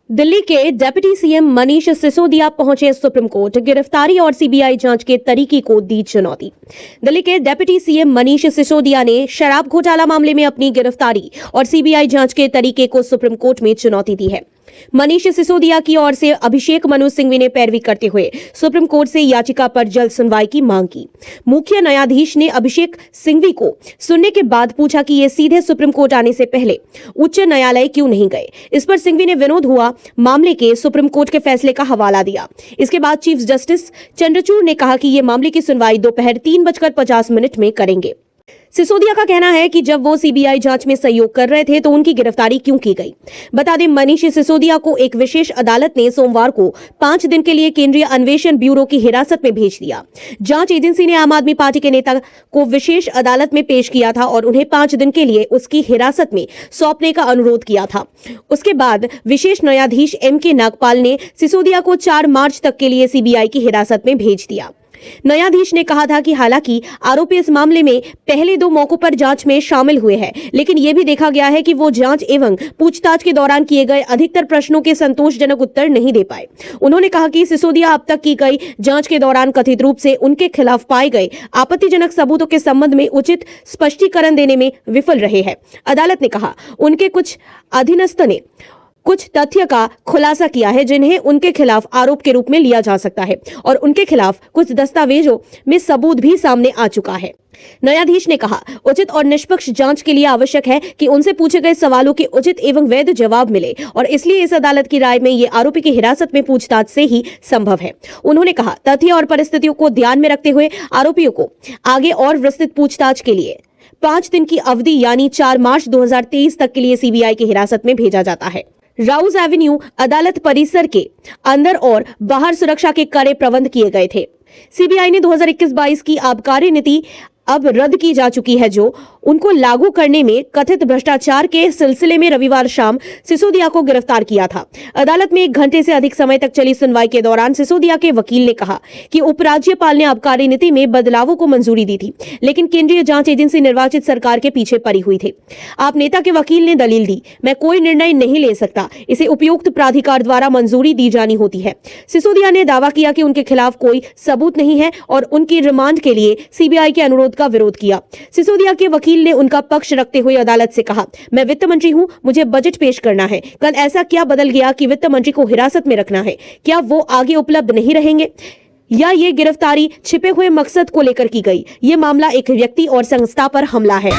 दिल्ली के deputy CM Manish Sisodia पहुंचे supreme court. गिरफ्तारी और सीबीआई जांच के तरीके को दी चुनौती। दिल्ली के डिप्टी सीएम मनीष सिसोदिया ने शराब घोटाला मामले में अपनी गिरफ्तारी और सीबीआई जांच के तरीके को सुप्रीम कोर्ट में चुनौती दी है। मनीष सिसोदिया की ओर से अभिषेक मनु सिंघवी ने पैरवी करते हुए सुप्रीम कोर्ट से याचिका पर जल्द सुनवाई की मांग की। मुख्य न्यायाधीश ने अभिषेक सिंघवी को सुनने के बाद पूछा कि ये सीधे सुप्रीम कोर्ट आने से पहले उच्च न्यायालय क्यों नहीं गए। इस पर सिंघवी ने विनोद हुआ मामले के सुप्रीम कोर्ट के फैसले का हवाला दिया। इसके बाद चीफ जस्टिस चंद्रचूड़ ने कहा कि ये मामले की सुनवाई दोपहर 3:50 में करेंगे। सिसोदिया का कहना है कि जब वो सीबीआई जांच में सहयोग कर रहे थे तो उनकी गिरफ्तारी क्यों की गई। बता दें, मनीष सिसोदिया को एक विशेष अदालत ने सोमवार को 5 दिन के लिए केंद्रीय अन्वेषण ब्यूरो की हिरासत में भेज दिया। जांच एजेंसी ने आम आदमी पार्टी के नेता को विशेष अदालत में पेश किया था और उन्हें 5 दिन के लिए उसकी हिरासत में सौंपने का अनुरोध किया था। उसके बाद विशेष न्यायाधीश MK नागपाल ने सिसोदिया को 4 मार्च तक के लिए सीबीआई की हिरासत में भेज दिया। न्यायाधीश ने कहा था कि हालांकि आरोपी इस मामले में पहले 2 मौकों पर जांच में शामिल हुए हैं, लेकिन यह भी देखा गया है कि वो जांच एवं पूछताछ के दौरान किए गए अधिकतर प्रश्नों के संतोषजनक उत्तर नहीं दे पाए। उन्होंने कहा कि सिसोदिया अब तक की गई जांच के दौरान कथित रूप से उनके खिलाफ पाए गए आपत्तिजनक सबूतों के संबंध में उचित स्पष्टीकरण देने में विफल रहे हैं। अदालत ने कहा उनके कुछ अधीनस्थ ने कुछ तथ्य का खुलासा किया है जिन्हें उनके खिलाफ आरोप के रूप में लिया जा सकता है और उनके खिलाफ कुछ दस्तावेजों में सबूत भी सामने आ चुका है। न्यायाधीश ने कहा उचित और निष्पक्ष जांच के लिए आवश्यक है कि उनसे पूछे गए सवालों के उचित एवं वैध जवाब मिले और इसलिए इस अदालत की राय में ये आरोपी की हिरासत में पूछताछ से ही संभव है। उन्होंने कहा तथ्य और परिस्थितियों को ध्यान में रखते हुए आरोपियों को आगे और विस्तृत पूछताछ के लिए 5 दिन की अवधि यानी 4 मार्च 2023 तक के लिए सीबीआई की हिरासत में भेजा जाता है। राउज एवेन्यू अदालत परिसर के अंदर और बाहर सुरक्षा के कड़े प्रबंध किए गए थे। सीबीआई ने 2021-22 की आबकारी नीति अब रद्द की जा चुकी है, जो उनको लागू करने में कथित भ्रष्टाचार के सिलसिले में रविवार शाम सिसोदिया को गिरफ्तार किया था। अदालत में 1 घंटे से अधिक समय तक चली सुनवाई के दौरान सिसोदिया के वकील ने कहा कि उपराज्यपाल ने आबकारी नीति में बदलावों को मंजूरी दी थी, लेकिन केंद्रीय जांच एजेंसी निर्वाचित सरकार के पीछे पड़ी हुई थी। आप नेता के वकील ने दलील दी, मैं कोई निर्णय नहीं ले सकता, इसे उपयुक्त प्राधिकार द्वारा मंजूरी दी जानी होती है। सिसोदिया ने दावा किया कि उनके खिलाफ कोई सबूत नहीं है और उनकी रिमांड के लिए सीबीआई के अनुरोध का विरोध किया। सिसोदिया के वकील ने उनका पक्ष रखते हुए अदालत से कहा, मैं वित्त मंत्री हूं, मुझे बजट पेश करना है। कल ऐसा क्या बदल गया कि वित्त मंत्री को हिरासत में रखना है? क्या वो आगे उपलब्ध नहीं रहेंगे या ये गिरफ्तारी छिपे हुए मकसद को लेकर की गई? ये मामला एक व्यक्ति और संस्था पर हमला है।